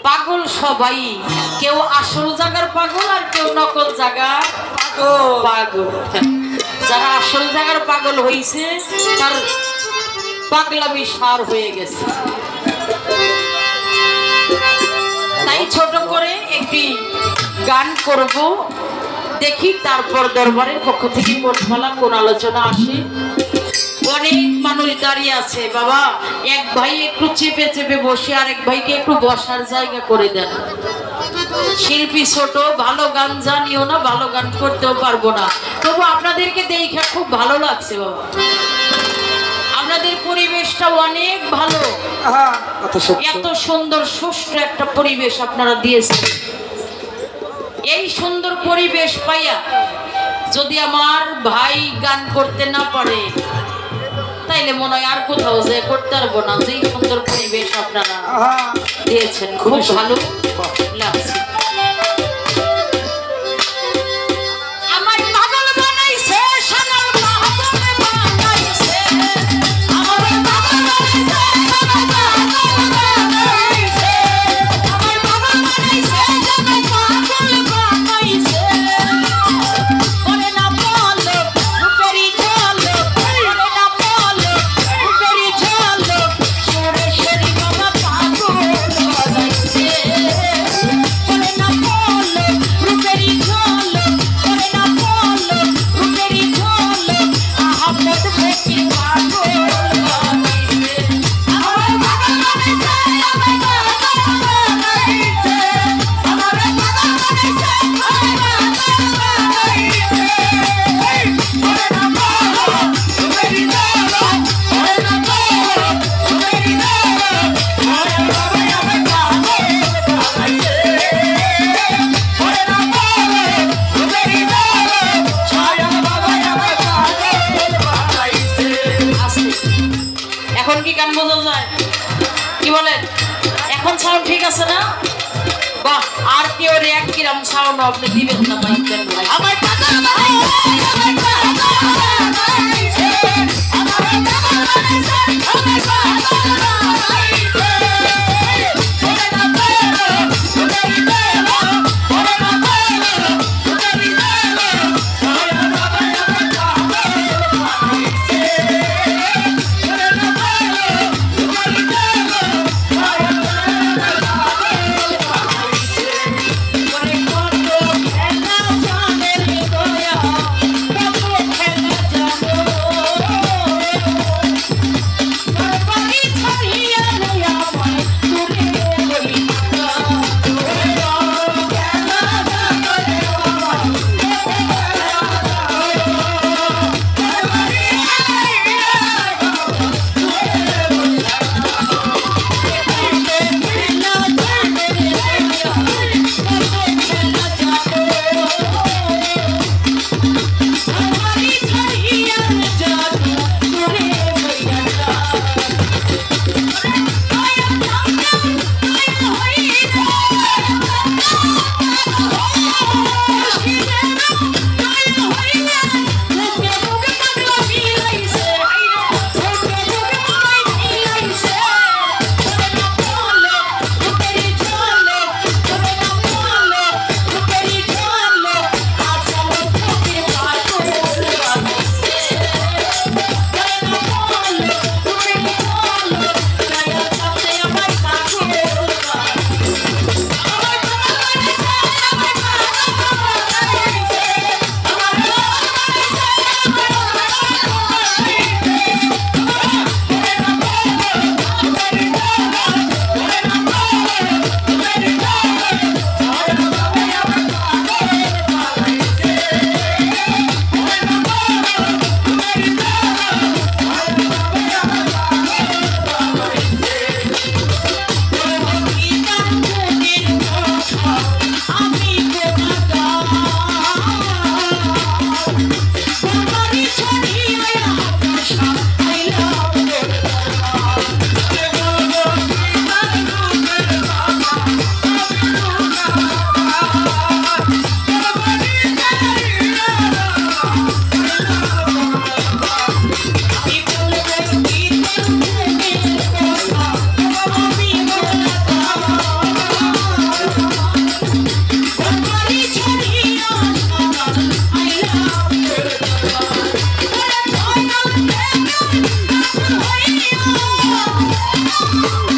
পাগল সবাই, কেউ আসল জায়গার পাগল আর কেউ নকল জায়গার পাগল। যারা আসল জায়গার পাগল হইছে তার পাগলামি সার হয়ে গেছে। তাই ছোট করে একটি গান করব, দেখি তারপর দরবারের পক্ষ থেকে কোটমালা কোন আলোচনা আসে। অনেক মানুষ দাঁড়িয়ে আছে, বাবা এক ভাই একটু চেপে চেপে বসে আর এক ভাইকে একটু বসার জায়গা করে দেন। শিল্পী ছোট, ভালো গান জানিও না, ভালো গান করতেও পারবো না, তবু আপনাদেরকে দেখে খুব ভালো লাগছে বাবা। আপনাদের পরিবেশটা অনেক ভালো, এত সুন্দর সুষ্ঠু একটা পরিবেশ আপনারা দিয়েছেন। এই সুন্দর পরিবেশ পাইয়া যদি আমার ভাই গান করতে না পারে তাইলে মনে হয় আর কোথাও যে করতে পারবো না। যেই সুন্দর পরিবেশ আপনারা দিয়েছেন, খুব ভালো লাগছে। এখন কি গান বোঝা যায়? কি বলেন? এখন সাউন্ড ঠিক আছে না? বাহ, আর কেউ এক কিরম সাউন্ড আপনি দিবেন না মাইক দেন ভাই। আমার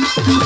Oh,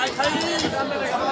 খাই